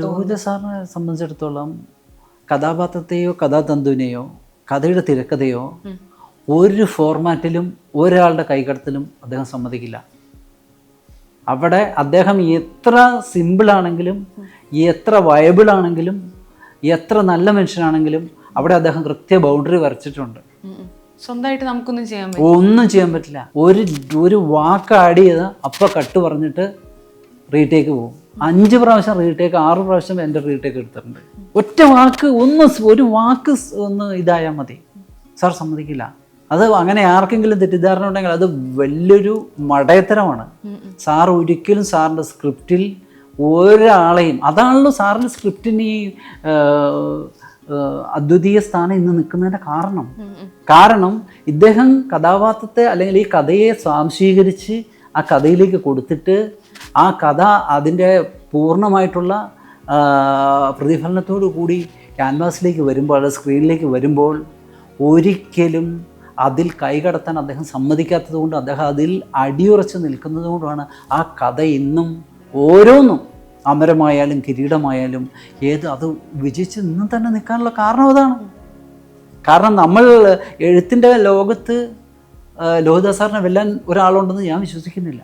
ലോഹിത സാറിനെ സംബന്ധിച്ചിടത്തോളം കഥാപാത്രത്തെയോ കഥാതന്തുവിനെയോ കഥയുടെ തിരക്കഥയോ ഒരു ഫോർമാറ്റിലും ഒരാളുടെ കൈകടത്തലും അദ്ദേഹം സമ്മതിക്കില്ല. അവിടെ അദ്ദേഹം എത്ര സിമ്പിളാണെങ്കിലും എത്ര വയബിൾ ആണെങ്കിലും എത്ര നല്ല മനുഷ്യനാണെങ്കിലും അവിടെ അദ്ദേഹം കൃത്യ ബൗണ്ടറി വരച്ചിട്ടുണ്ട്. സ്വന്തമായിട്ട് നമുക്കൊന്നും ചെയ്യാൻ പറ്റില്ല. ഒരു വാക്ക് ആഡ് ചെയ്ത് അപ്പം കട്ട് പറഞ്ഞിട്ട് റീടേക്ക് പോകും. 5 പ്രാവശ്യം റീടേക്ക്, 6 പ്രാവശ്യം എൻ്റെ റീടേക്ക് എടുത്തിട്ടുണ്ട്. ഒരു വാക്ക് ഒന്ന് ഇതായാൽ മതി. സാർ സമ്മതിക്കില്ല. അത് അങ്ങനെ ആർക്കെങ്കിലും തെറ്റിദ്ധാരണ ഉണ്ടെങ്കിൽ അത് വലിയൊരു മടയത്തരമാണ്. സാർ ഒരിക്കലും സാറിൻ്റെ സ്ക്രിപ്റ്റിൽ ഒരാളെയും, അതാണല്ലോ സാറിൻ്റെ സ്ക്രിപ്റ്റിന് ഈ അദ്വിതീയ സ്ഥാനം ഇന്ന് നിൽക്കുന്നതിൻ്റെ കാരണം ഇദ്ദേഹം കഥാപാത്രത്തെ അല്ലെങ്കിൽ ഈ കഥയെ സ്വാംശീകരിച്ച് ആ കഥയിലേക്ക് കൊടുത്തിട്ട് ആ കഥ അതിൻ്റെ പൂർണ്ണമായിട്ടുള്ള പ്രതിഫലനത്തോടു കൂടി ക്യാൻവാസിലേക്ക് വരുമ്പോൾ, സ്ക്രീനിലേക്ക് വരുമ്പോൾ ഒരിക്കലും അതിൽ കൈകടത്താൻ അദ്ദേഹം സമ്മതിക്കാത്തത് കൊണ്ട്, അദ്ദേഹം അതിൽ അടിയുറച്ച് നിൽക്കുന്നത് കൊണ്ടാണ് ആ കഥ ഇന്നും ഓരോന്നും അമരമായാലും കിരീടമായാലും അത് വിജയിച്ച് ഇന്നും തന്നെ നിൽക്കാനുള്ള കാരണം അതാണ്. കാരണം നമ്മൾ എഴുത്തിൻ്റെ ലോകത്ത് ലോഹിത സാറിനെ വെല്ലാൻ ഒരാളുണ്ടെന്ന് ഞാൻ വിശ്വസിക്കുന്നില്ല.